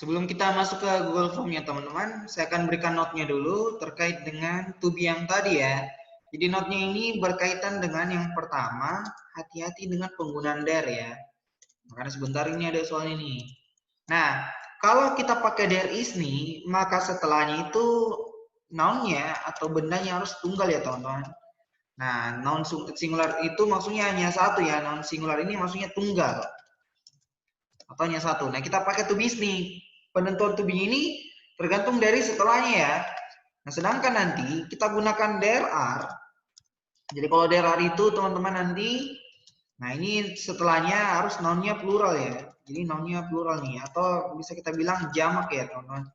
sebelum kita masuk ke Google Form-nya teman-teman, saya akan berikan note-nya dulu terkait dengan to be yang tadi ya. Jadi note-nya ini berkaitan dengan yang pertama, hati-hati dengan penggunaan there ya. Karena sebentar ini ada soal ini. Nah, kalau kita pakai there is nih, maka setelahnya itu noun-nya atau bendanya harus tunggal ya teman-teman. Nah, noun singular itu maksudnya hanya satu ya, noun singular ini maksudnya tunggal. Atau hanya satu. Nah, kita pakai to be nih. Penentuan to be ini tergantung dari setelahnya ya. Nah, sedangkan nanti kita gunakan there are. Jadi kalau there are itu teman-teman nanti, nah ini setelahnya harus noun-nya plural ya. Jadi noun-nya plural nih, atau bisa kita bilang jamak ya teman-teman.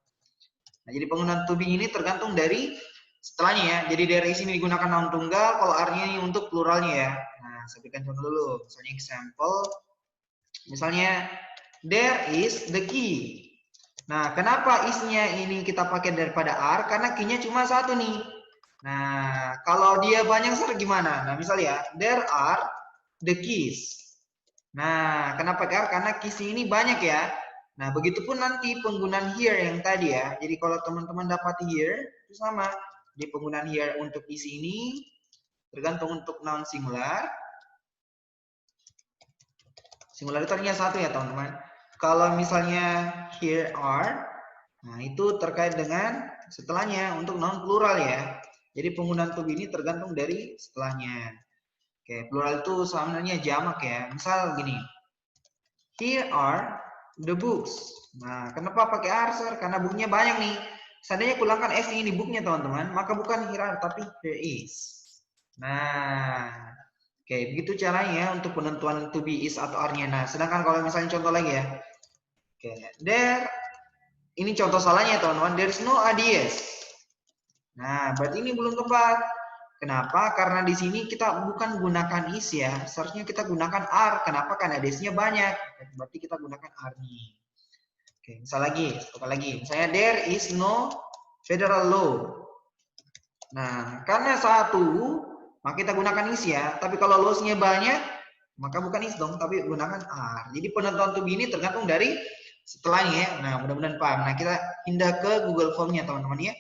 Nah, jadi penggunaan to be ini tergantung dari setelahnya ya. Jadi there is ini digunakan noun tunggal, kalau are-nya ini untuk pluralnya ya. Nah, saya berikan contoh dulu. Misalnya example, misalnya there is the key. Nah, kenapa is-nya ini kita pakai daripada are? Karena key-nya cuma satu nih. Nah, kalau dia banyak gimana? Nah, misalnya ya, there are the keys. Nah, kenapa are? Karena keys ini banyak ya. Nah, begitupun nanti penggunaan here yang tadi ya. Jadi kalau teman-teman dapat here, itu sama. Di penggunaan here untuk is ini, tergantung untuk noun singular. Singular itu artinya satu ya teman-teman. Kalau misalnya here are, nah itu terkait dengan setelahnya untuk noun plural ya. Jadi penggunaan to be ini tergantung dari setelahnya. Oke, plural itu sebenarnya jamak ya. Misal gini, here are the books. Nah, kenapa pakai are, sir? Karena bukunya banyak nih. Seandainya kulangkan s ini booknya teman-teman, maka bukan here are tapi here is. Nah, oke, begitu caranya untuk penentuan to be is atau are-nya. Nah, sedangkan kalau misalnya contoh lagi ya. Oke, there, ini contoh salahnya teman-teman. There is no ideas. Nah, berarti ini belum tepat. Kenapa? Karena di sini kita bukan gunakan is ya. Seharusnya kita gunakan are. Kenapa? Karena ideas-nya banyak. Berarti kita gunakan are nih. Oke, misal lagi, satu lagi. Misalnya there is no federal law. Nah, karena satu, maka kita gunakan is ya. Tapi kalau laws-nya banyak, maka bukan is dong, tapi gunakan are. Jadi penentuan to be ini tergantung dari setelahnya ya. Nah, mudah-mudahan paham. Nah, kita pindah ke Google Form-nya teman-teman ya.